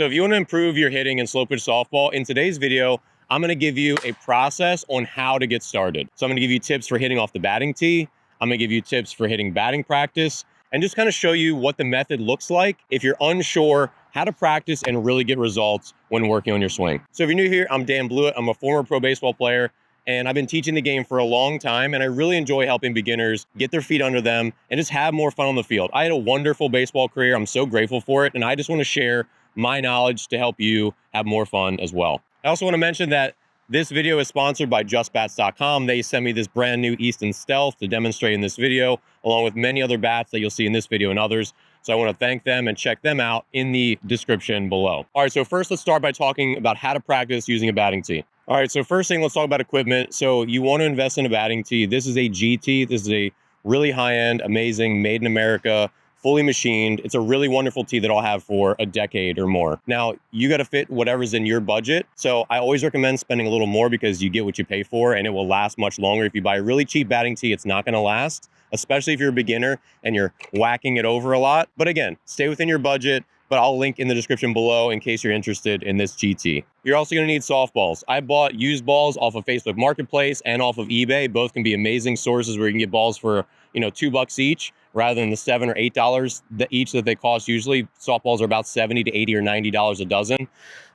So if you want to improve your hitting in slow pitch softball, in today's video, I'm going to give you a process on how to get started. So I'm going to give you tips for hitting off the batting tee. I'm going to give you tips for hitting batting practice and just kind of show you what the method looks like if you're unsure how to practice and really get results when working on your swing. So if you're new here, I'm Dan Blewett. I'm a former pro baseball player, and I've been teaching the game for a long time, and I really enjoy helping beginners get their feet under them and just have more fun on the field. I had a wonderful baseball career. I'm so grateful for it, and I just want to share my knowledge to help you have more fun as well. I also want to mention that this video is sponsored by JustBats.com. They sent me this brand new Easton Stealth to demonstrate in this video, along with many other bats that you'll see in this video and others. So I want to thank them and check them out in the description below. All right, so first let's start by talking about how to practice using a batting tee. All right, so first thing, let's talk about equipment. So you want to invest in a batting tee. This is a GT. This is a really high-end, amazing, made in America, fully machined. It's a really wonderful tee that I'll have for a decade or more. Now, you got to fit whatever's in your budget. So I always recommend spending a little more because you get what you pay for and it will last much longer. If you buy a really cheap batting tee, it's not going to last, especially if you're a beginner and you're whacking it over a lot. But again, stay within your budget, but I'll link in the description below in case you're interested in this GT. You're also going to need softballs. I bought used balls off of Facebook Marketplace and off of eBay. Both can be amazing sources where you can get balls for, $2 each rather than the $7 or $8 each that they cost usually. Softballs are about $70 to $80 or $90 a dozen.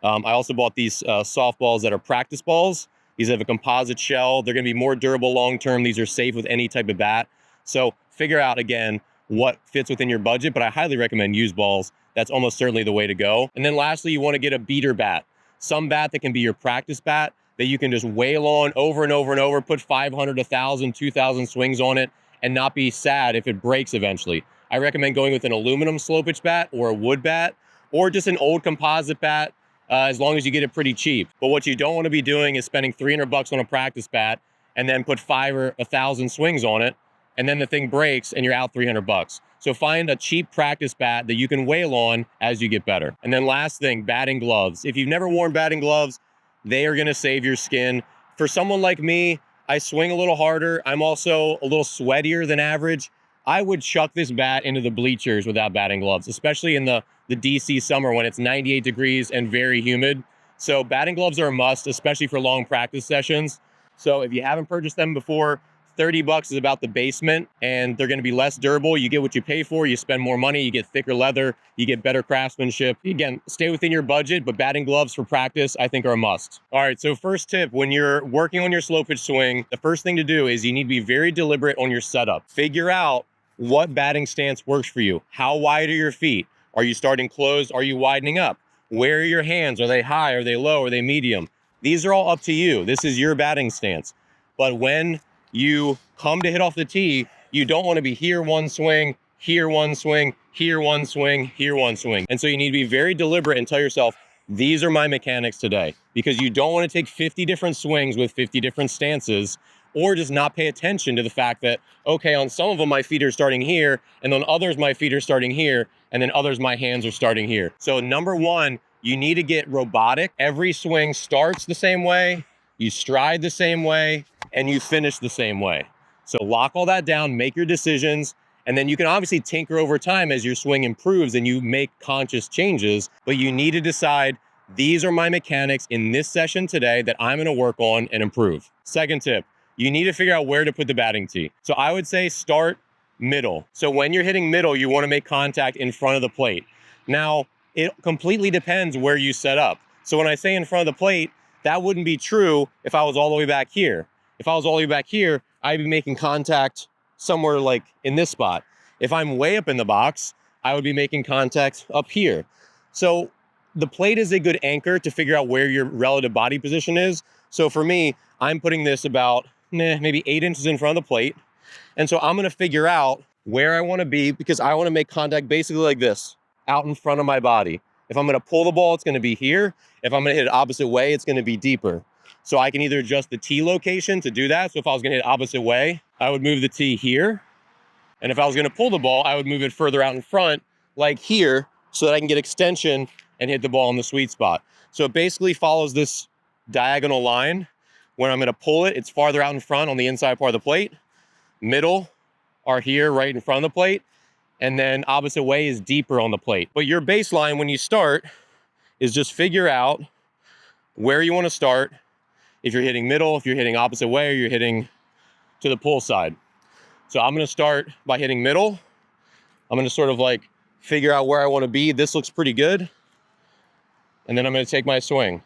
I also bought these softballs that are practice balls. These have a composite shell. They're going to be more durable long term. These are safe with any type of bat. So figure out, again, what fits within your budget, but I highly recommend used balls. That's almost certainly the way to go. And then lastly, you want to get a beater bat. Some bat that can be your practice bat that you can just wail on over and over and over, put 500, 1,000, 2,000 swings on it and not be sad if it breaks eventually. I recommend going with an aluminum slow pitch bat or a wood bat or just an old composite bat as long as you get it pretty cheap. But what you don't want to be doing is spending $300 on a practice bat and then put 5 or 1,000 swings on it and then the thing breaks and you're out $300. So find a cheap practice bat that you can wail on as you get better. And then last thing, batting gloves. If you've never worn batting gloves, they are going to save your skin. For someone like me, I swing a little harder. I'm also a little sweatier than average. I would chuck this bat into the bleachers without batting gloves, especially in the DC summer when it's 98 degrees and very humid. So batting gloves are a must, especially for long practice sessions. So if you haven't purchased them before, $30 is about the basement, and they're going to be less durable. You get what you pay for. You spend more money. You get thicker leather. You get better craftsmanship. Again, stay within your budget, but batting gloves for practice, I think, are a must. All right, so first tip, when you're working on your slow pitch swing, the first thing to do is you need to be very deliberate on your setup. Figure out what batting stance works for you. How wide are your feet? Are you starting closed? Are you widening up? Where are your hands? Are they high? Are they low? Are they medium? These are all up to you. This is your batting stance. But when you come to hit off the tee, you don't want to be here one swing, here one swing, here one swing, here one swing. And so you need to be very deliberate and tell yourself, these are my mechanics today, because you don't want to take 50 different swings with 50 different stances or just not pay attention to the fact that, okay, on some of them, my feet are starting here, and on others, my feet are starting here, and then others, my hands are starting here. So number one, you need to get robotic. Every swing starts the same way, you stride the same way, and you finish the same way. So lock all that down, make your decisions, and then you can obviously tinker over time as your swing improves and you make conscious changes, but you need to decide, these are my mechanics in this session today that I'm gonna work on and improve. Second tip, you need to figure out where to put the batting tee. So I would say start middle. So when you're hitting middle, you wanna make contact in front of the plate. Now, it completely depends where you set up. So when I say in front of the plate, that wouldn't be true if I was all the way back here. If I was all the way back here, I'd be making contact somewhere like in this spot. If I'm way up in the box, I would be making contact up here. So the plate is a good anchor to figure out where your relative body position is. So for me, I'm putting this about maybe 8 inches in front of the plate. And so I'm gonna figure out where I wanna be because I wanna make contact basically like this, out in front of my body. If I'm gonna pull the ball, it's gonna be here. If I'm gonna hit it opposite way, it's gonna be deeper. So I can either adjust the tee location to do that. So if I was gonna hit opposite way, I would move the tee here. And if I was gonna pull the ball, I would move it further out in front, like here, so that I can get extension and hit the ball in the sweet spot. So it basically follows this diagonal line. When I'm gonna pull it, it's farther out in front on the inside part of the plate. Middle are here right in front of the plate. And then opposite way is deeper on the plate. But your baseline when you start is just figure out where you want to start. If you're hitting middle, if you're hitting opposite way, or you're hitting to the pull side. So I'm going to start by hitting middle. I'm going to sort of like figure out where I want to be. This looks pretty good. And then I'm going to take my swing.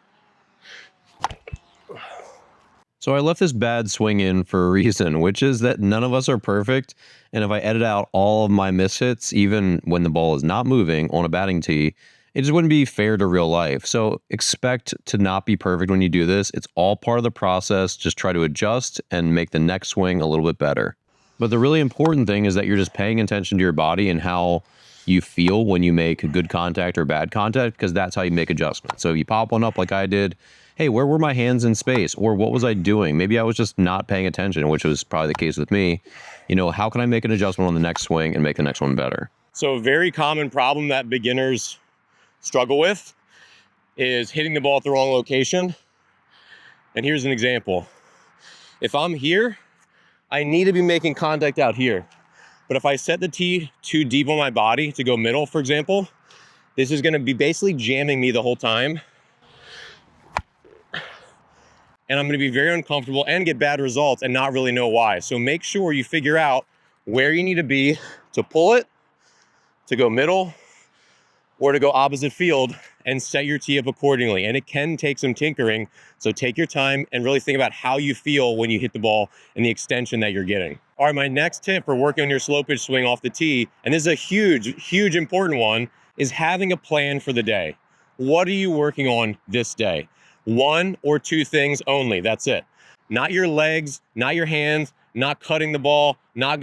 So I left this bad swing in for a reason, which is that none of us are perfect. And if I edit out all of my mishits, even when the ball is not moving on a batting tee, it just wouldn't be fair to real life. So expect to not be perfect when you do this. It's all part of the process. Just try to adjust and make the next swing a little bit better. But the really important thing is that you're just paying attention to your body and how you feel when you make good contact or bad contact, because that's how you make adjustments. So if you pop one up like I did, hey, where were my hands in space? Or what was I doing? Maybe I was just not paying attention, which was probably the case with me. You know, how can I make an adjustment on the next swing and make the next one better? So a very common problem that beginners struggle with is hitting the ball at the wrong location. And here's an example. If I'm here, I need to be making contact out here. But if I set the tee too deep on my body to go middle, for example, this is going to be basically jamming me the whole time. And I'm going to be very uncomfortable and get bad results and not really know why. So make sure you figure out where you need to be to pull it, to go middle, or to go opposite field, and set your tee up accordingly. And it can take some tinkering. So take your time and really think about how you feel when you hit the ball and the extension that you're getting. All right, my next tip for working on your slow pitch swing off the tee, and this is a huge important one, is having a plan for the day. What are you working on this day? One or two things only, that's it. Not your legs, not your hands, not cutting the ball, not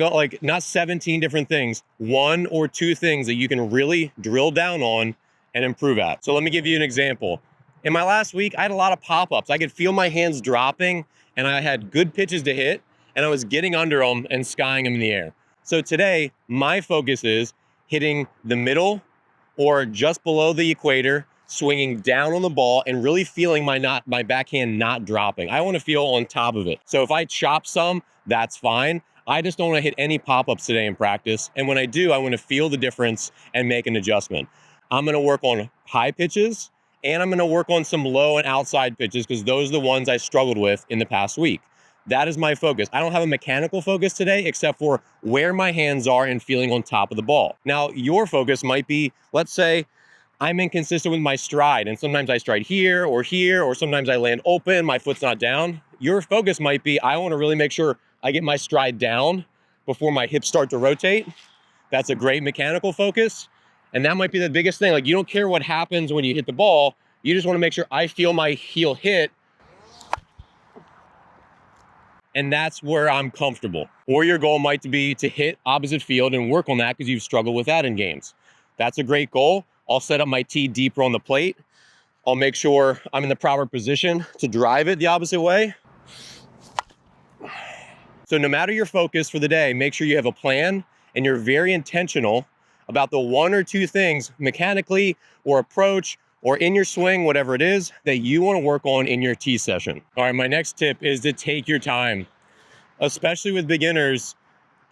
17 different things. One or two things that you can really drill down on and improve at. So let me give you an example. In my last week, I had a lot of pop-ups. I could feel my hands dropping, and I had good pitches to hit, and I was getting under them and skying them in the air. So today, my focus is hitting the middle or just below the equator, swinging down on the ball and really feeling my backhand not dropping. I want to feel on top of it. So if I chop some, that's fine. I just don't want to hit any pop-ups today in practice. And when I do, I want to feel the difference and make an adjustment. I'm going to work on high pitches, and I'm going to work on some low and outside pitches, because those are the ones I struggled with in the past week. That is my focus. I don't have a mechanical focus today, except for where my hands are and feeling on top of the ball. Now, your focus might be, let's say, I'm inconsistent with my stride, and sometimes I stride here, or sometimes I land open, my foot's not down. Your focus might be, I want to really make sure I get my stride down before my hips start to rotate. That's a great mechanical focus. And that might be the biggest thing. Like, you don't care what happens when you hit the ball. You just want to make sure I feel my heel hit, and that's where I'm comfortable. Or your goal might be to hit opposite field and work on that because you've struggled with that in games. That's a great goal. I'll set up my tee deeper on the plate. I'll make sure I'm in the proper position to drive it the opposite way. So no matter your focus for the day, make sure you have a plan and you're very intentional about the one or two things mechanically or approach or in your swing, whatever it is, that you want to work on in your tee session. All right, my next tip is to take your time, especially with beginners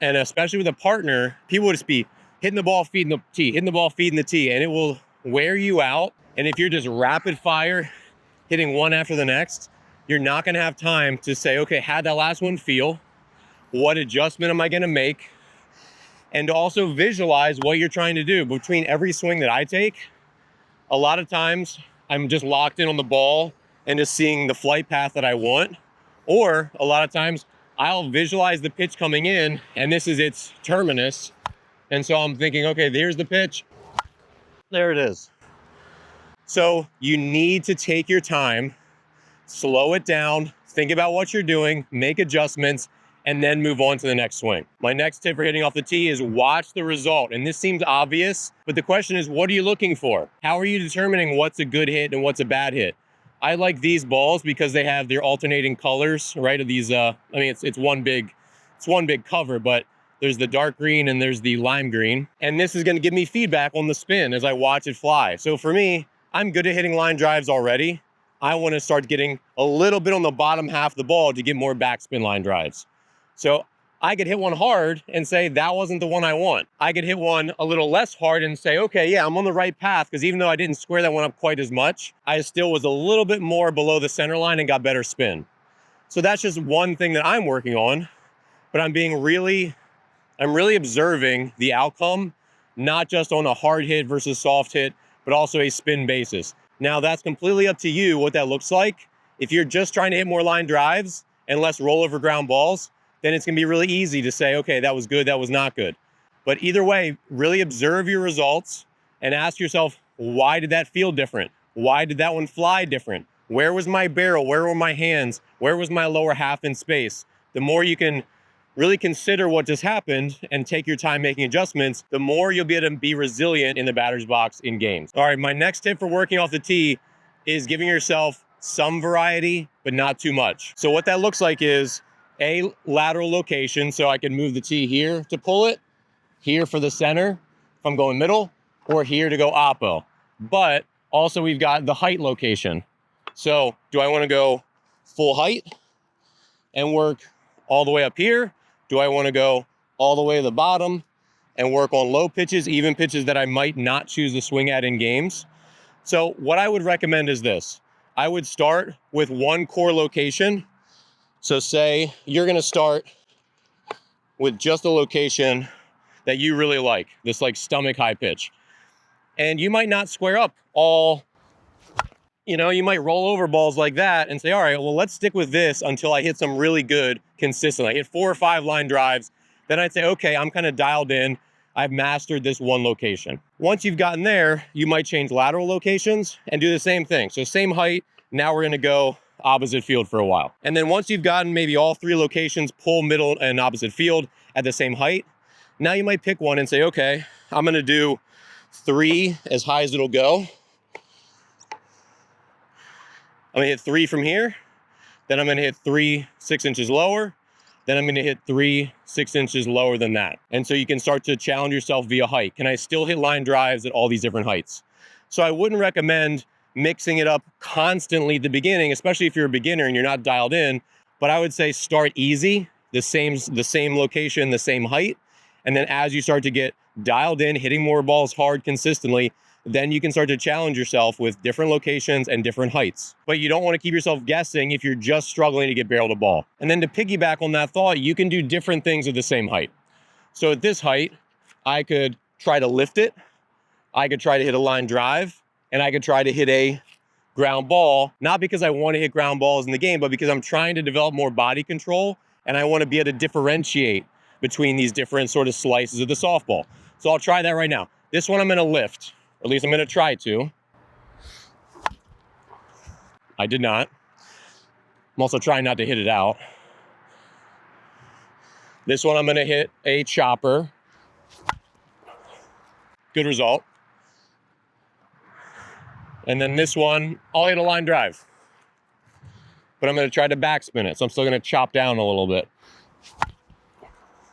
and especially with a partner. People will just be hitting the ball, feeding the tee, hitting the ball, feeding the tee, and it will wear you out. And if you're just rapid fire, hitting one after the next, you're not gonna have time to say, okay, how'd that last one feel? What adjustment am I gonna make? And to also visualize what you're trying to do. Between every swing that I take, a lot of times I'm just locked in on the ball and just seeing the flight path that I want. Or a lot of times I'll visualize the pitch coming in and this is its terminus. And so I'm thinking, okay, there's the pitch. There it is. So you need to take your time, slow it down, think about what you're doing, make adjustments, and then move on to the next swing. My next tip for hitting off the tee is watch the result. And this seems obvious, but the question is, what are you looking for? How are you determining what's a good hit and what's a bad hit? I like these balls because they have their alternating colors, right? Of these, it's one big cover, but there's the dark green and there's the lime green. And this is gonna give me feedback on the spin as I watch it fly. So for me, I'm good at hitting line drives already. I wanna start getting a little bit on the bottom half of the ball to get more backspin line drives. So I could hit one hard and say, that wasn't the one I want. I could hit one a little less hard and say, okay, yeah, I'm on the right path, because even though I didn't square that one up quite as much, I still was a little bit more below the center line and got better spin. So that's just one thing that I'm working on, but I'm really observing the outcome, not just on a hard hit versus soft hit, but also a spin basis. Now that's completely up to you what that looks like. If you're just trying to hit more line drives and less rollover ground balls, then it's gonna be really easy to say, okay, that was good, that was not good. But either way, really observe your results and ask yourself, why did that feel different? Why did that one fly different? Where was my barrel? Where were my hands? Where was my lower half in space? The more you can really consider what just happened and take your time making adjustments, the more you'll be able to be resilient in the batter's box in games. All right, my next tip for working off the tee is giving yourself some variety, but not too much. So what that looks like is a lateral location. So I can move the tee here to pull it, here for the center, if I'm going middle, or here to go oppo. But also we've got the height location. So do I want to go full height and work all the way up here? Do I want to go all the way to the bottom and work on low pitches, even pitches that I might not choose to swing at in games? So what I would recommend is this. I would start with one core location. So say you're going to start with just a location that you really like, this like stomach high pitch. And you might not square up all, you might roll over balls like that and say, all right, well, let's stick with this until I hit some really good consistently. I hit 4 or 5 line drives. Then I'd say, okay, I'm kind of dialed in. I've mastered this one location. Once you've gotten there, you might change lateral locations and do the same thing. So same height. Now we're going to go opposite field for a while. And then once you've gotten maybe all 3 locations, pull, middle, and opposite field at the same height, now you might pick one and say, okay, I'm going to do 3 as high as it'll go. I'm gonna hit 3 from here, then I'm gonna hit 3 6 inches lower, then I'm gonna hit 3 6 inches lower than that. And so you can start to challenge yourself via height. Can I still hit line drives at all these different heights? So I wouldn't recommend mixing it up constantly at the beginning, especially if you're a beginner and you're not dialed in, but I would say start easy, the same location, the same height. And then as you start to get dialed in, hitting more balls hard consistently, then you can start to challenge yourself with different locations and different heights. But you don't want to keep yourself guessing if you're just struggling to get barrel to ball. And then to piggyback on that thought, you can do different things at the same height. So at this height, I could try to lift it, I could try to hit a line drive, and I could try to hit a ground ball, not because I want to hit ground balls in the game, but because I'm trying to develop more body control, and I want to be able to differentiate between these different sort of slices of the softball. So I'll try that right now. This one I'm going to lift. Or at least I'm going to try to. I did not. I'm also trying not to hit it out. This one I'm going to hit a chopper. Good result. And then this one, I'll hit a line drive. But I'm going to try to backspin it. So I'm still going to chop down a little bit.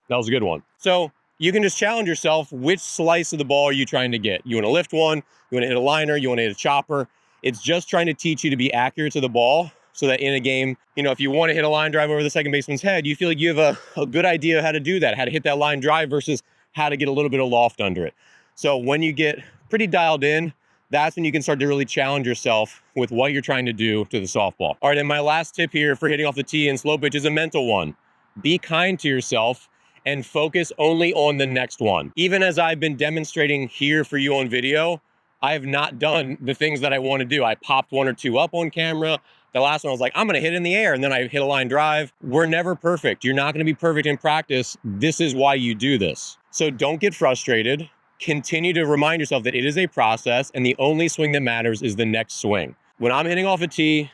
That was a good one. So you can just challenge yourself. Which slice of the ball are you trying to get? You want to lift one, you want to hit a liner, you want to hit a chopper. It's just trying to teach you to be accurate to the ball so that in a game, if you want to hit a line drive over the second baseman's head, you feel like you have a good idea of how to do that, how to hit that line drive versus how to get a little bit of loft under it. So when you get pretty dialed in, that's when you can start to really challenge yourself with what you're trying to do to the softball. All right, and my last tip here for hitting off the tee and slow pitch is a mental one. Be kind to yourself and focus only on the next one. Even as I've been demonstrating here for you on video, I have not done the things that I want to do. I popped 1 or 2 up on camera. The last one I was like, I'm going to hit in the air. And then I hit a line drive. We're never perfect. You're not going to be perfect in practice. This is why you do this. So don't get frustrated. Continue to remind yourself that it is a process and the only swing that matters is the next swing. When I'm hitting off a tee,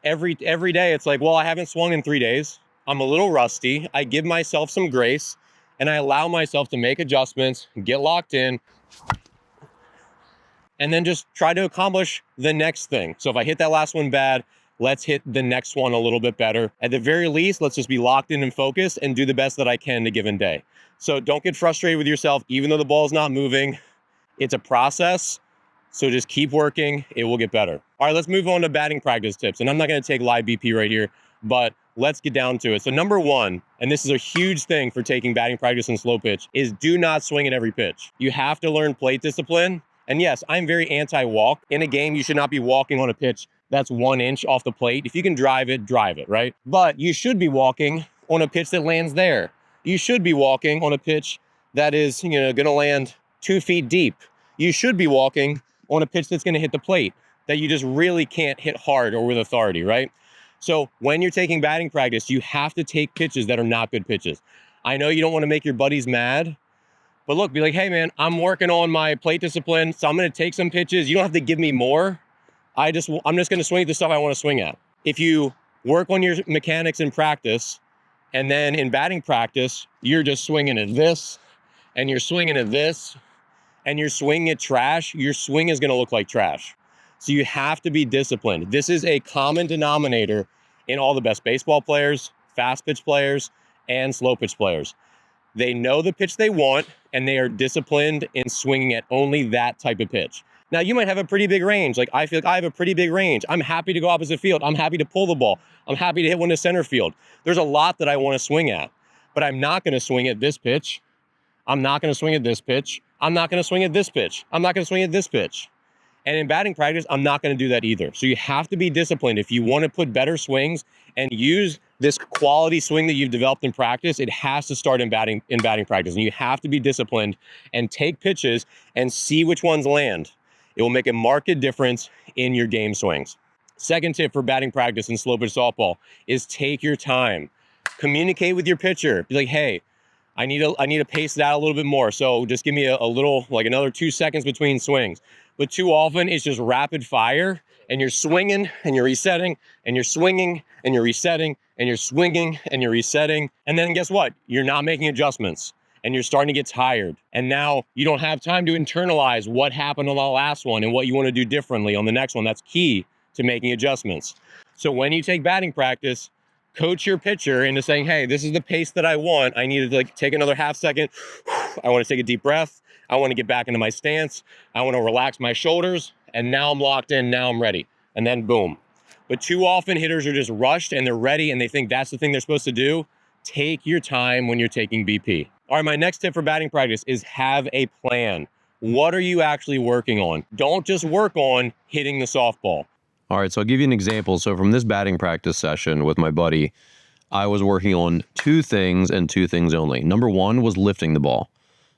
every day it's like, well, I haven't swung in 3 days. I'm a little rusty. I give myself some grace and I allow myself to make adjustments, get locked in, and then just try to accomplish the next thing. So if I hit that last one bad, let's hit the next one a little bit better. At the very least, let's just be locked in and focused and do the best that I can a given day. So don't get frustrated with yourself, even though the ball is not moving. It's a process. So just keep working. It will get better. All right, let's move on to batting practice tips. And I'm not going to take live BP right here, but let's get down to it. So number one, and this is a huge thing for taking batting practice in slow pitch, is do not swing at every pitch. You have to learn plate discipline. And yes, I'm very anti-walk. In a game, you should not be walking on a pitch that's 1 inch off the plate. If you can drive it, right? But you should be walking on a pitch that lands there. You should be walking on a pitch that is, going to land 2 feet deep. You should be walking on a pitch that's going to hit the plate that you just really can't hit hard or with authority, right? So when you're taking batting practice, you have to take pitches that are not good pitches. I know you don't want to make your buddies mad, but look, be like, hey man, I'm working on my plate discipline, so I'm going to take some pitches. You don't have to give me more. I'm just going to swing at the stuff I want to swing at. If you work on your mechanics in practice, and then in batting practice, you're just swinging at this, and you're swinging at this, and you're swinging at trash, your swing is going to look like trash. So you have to be disciplined. This is a common denominator in all the best baseball players, fast pitch players, and slow pitch players. They know the pitch they want, and they are disciplined in swinging at only that type of pitch. Now, you might have a pretty big range. Like, I feel like I have a pretty big range. I'm happy to go opposite field. I'm happy to pull the ball. I'm happy to hit one to center field. There's a lot that I want to swing at, but I'm not going to swing at this pitch. I'm not going to swing at this pitch. I'm not going to swing at this pitch. I'm not going to swing at this pitch. And in batting practice, I'm not going to do that either. So you have to be disciplined. If you want to put better swings and use this quality swing that you've developed in practice, it has to start in batting practice. And you have to be disciplined and take pitches and see which ones land. It will make a marked difference in your game swings. Second tip for batting practice in slow pitch softball is take your time. Communicate with your pitcher. Be like, hey, I need to pace it out a little bit more. So just give me a little, like another 2 seconds between swings. But too often it's just rapid fire, and you're swinging and you're resetting, and you're swinging and you're resetting, and you're swinging and you're resetting. And then guess what? You're not making adjustments, and you're starting to get tired. And now you don't have time to internalize what happened on the last one and what you want to do differently on the next one. That's key to making adjustments. So when you take batting practice, coach your pitcher into saying, hey, this is the pace that I want. I need to take another half second. I want to take a deep breath. I want to get back into my stance. I want to relax my shoulders. And now I'm locked in. Now I'm ready. And then boom. But too often hitters are just rushed and they're ready and they think that's the thing they're supposed to do. Take your time when you're taking BP. All right, my next tip for batting practice is have a plan. What are you actually working on? Don't just work on hitting the softball. All right, so I'll give you an example. So from this batting practice session with my buddy, I was working on 2 things and 2 things only. Number 1 was lifting the ball.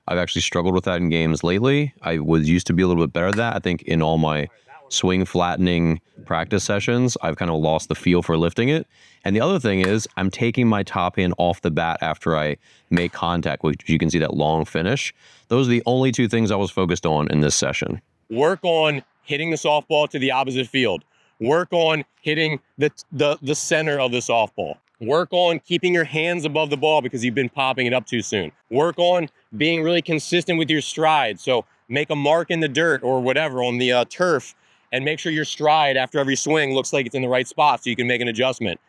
I've actually struggled with that in games lately. I used to be a little bit better at that. I think in all my swing flattening practice sessions, I've kind of lost the feel for lifting it. And the other thing is I'm taking my top hand off the bat after I make contact, which you can see that long finish. Those are the only 2 things I was focused on in this session. Work on hitting the softball to the opposite field. Work on hitting the center of the softball. Work on keeping your hands above the ball because you've been popping it up too soon. Work on being really consistent with your stride. So make a mark in the dirt or whatever on the turf and make sure your stride after every swing looks like it's in the right spot so you can make an adjustment.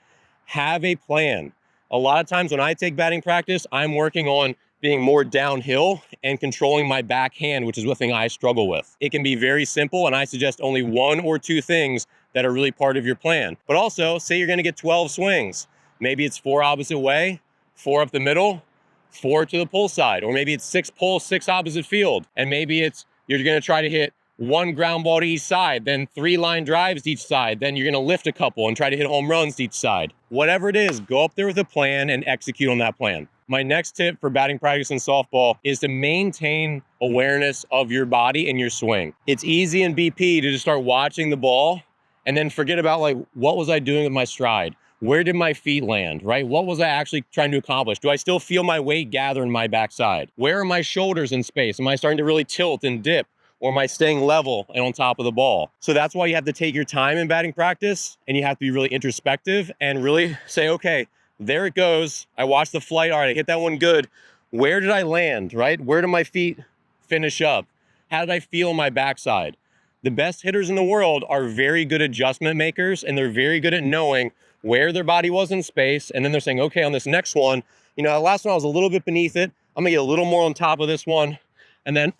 Have a plan. A lot of times when I take batting practice, I'm working on being more downhill and controlling my backhand, which is one thing I struggle with. It can be very simple, and I suggest only 1 or 2 things that are really part of your plan. But also, say you're going to get 12 swings. Maybe it's 4 opposite way, 4 up the middle, 4 to the pull side, or maybe it's 6 pull, 6 opposite field. And maybe it's you're going to try to hit 1 ground ball to each side, then 3 line drives to each side. Then you're going to lift a couple and try to hit home runs to each side. Whatever it is, go up there with a plan and execute on that plan. My next tip for batting practice in softball is to maintain awareness of your body and your swing. It's easy in BP to just start watching the ball and then forget about, like, what was I doing with my stride? Where did my feet land, right? What was I actually trying to accomplish? Do I still feel my weight gather in my backside? Where are my shoulders in space? Am I starting to really tilt and dip? Or am I staying level and on top of the ball? So that's why you have to take your time in batting practice, and you have to be really introspective and really say, okay, there it goes. I watched the flight. All right, I hit that one good. Where did I land, right? Where did my feet finish up? How did I feel in my backside? The best hitters in the world are very good adjustment makers, and they're very good at knowing where their body was in space. And then they're saying, okay, on this next one, the last one I was a little bit beneath it. I'm gonna get a little more on top of this one. And then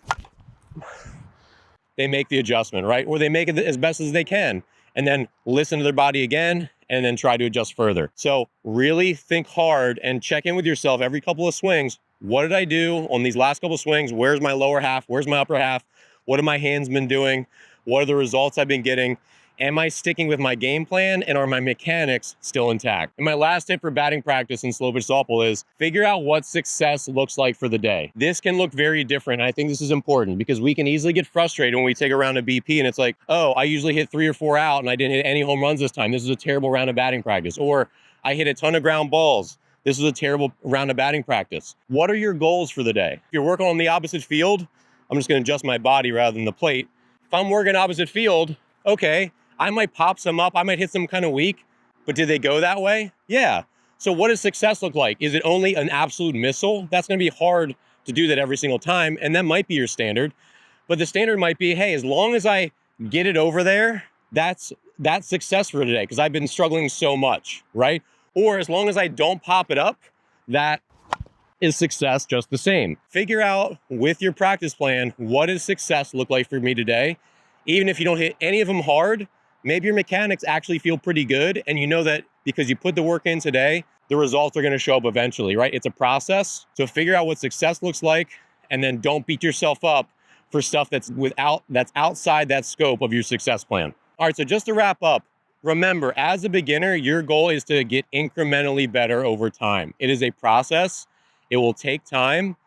they make the adjustment, right? Or they make it as best as they can and then listen to their body again and then try to adjust further. So really think hard and check in with yourself every couple of swings. What did I do on these last couple of swings? Where's my lower half? Where's my upper half? What have my hands been doing? What are the results I've been getting? Am I sticking with my game plan, and are my mechanics still intact? And my last tip for batting practice in slow pitch softball is figure out what success looks like for the day. This can look very different. I think this is important because we can easily get frustrated when we take a round of BP and it's like, oh, I usually hit 3 or 4 out and I didn't hit any home runs this time. This is a terrible round of batting practice. Or I hit a ton of ground balls. This is a terrible round of batting practice. What are your goals for the day? If you're working on the opposite field, I'm just going to adjust my body rather than the plate. If I'm working opposite field, okay, I might pop some up. I might hit some kind of weak, but did they go that way? Yeah. So what does success look like? Is it only an absolute missile? That's going to be hard to do that every single time. And that might be your standard, but the standard might be, hey, as long as I get it over there, that's success for today because I've been struggling so much, right? Or as long as I don't pop it up, that is success just the same. Figure out with your practice plan, what does success look like for me today? Even if you don't hit any of them hard, maybe your mechanics actually feel pretty good. And you know that because you put the work in today, the results are going to show up eventually, right? It's a process. So figure out what success looks like and then don't beat yourself up for stuff that's outside that scope of your success plan. All right, so just to wrap up, remember, as a beginner, your goal is to get incrementally better over time. It is a process. It will take time.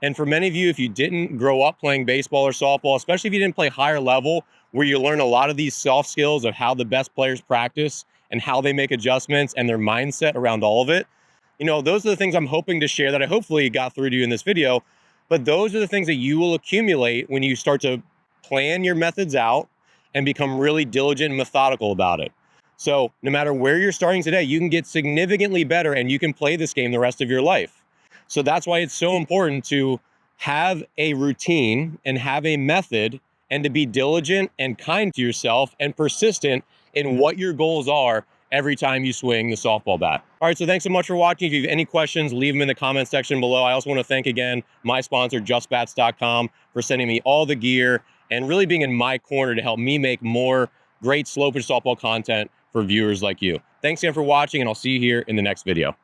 And for many of you, if you didn't grow up playing baseball or softball, especially if you didn't play higher level, where you learn a lot of these soft skills of how the best players practice and how they make adjustments and their mindset around all of it, you know, those are the things I'm hoping to share that I hopefully got through to you in this video. But those are the things that you will accumulate when you start to plan your methods out and become really diligent and methodical about it. So no matter where you're starting today, you can get significantly better and you can play this game the rest of your life. So that's why it's so important to have a routine and have a method and to be diligent and kind to yourself and persistent in what your goals are every time you swing the softball bat. All right, so thanks so much for watching. If you have any questions, leave them in the comment section below. I also want to thank again my sponsor, justbats.com, for sending me all the gear and really being in my corner to help me make more great slow pitch softball content for viewers like you. Thanks again for watching, and I'll see you here in the next video.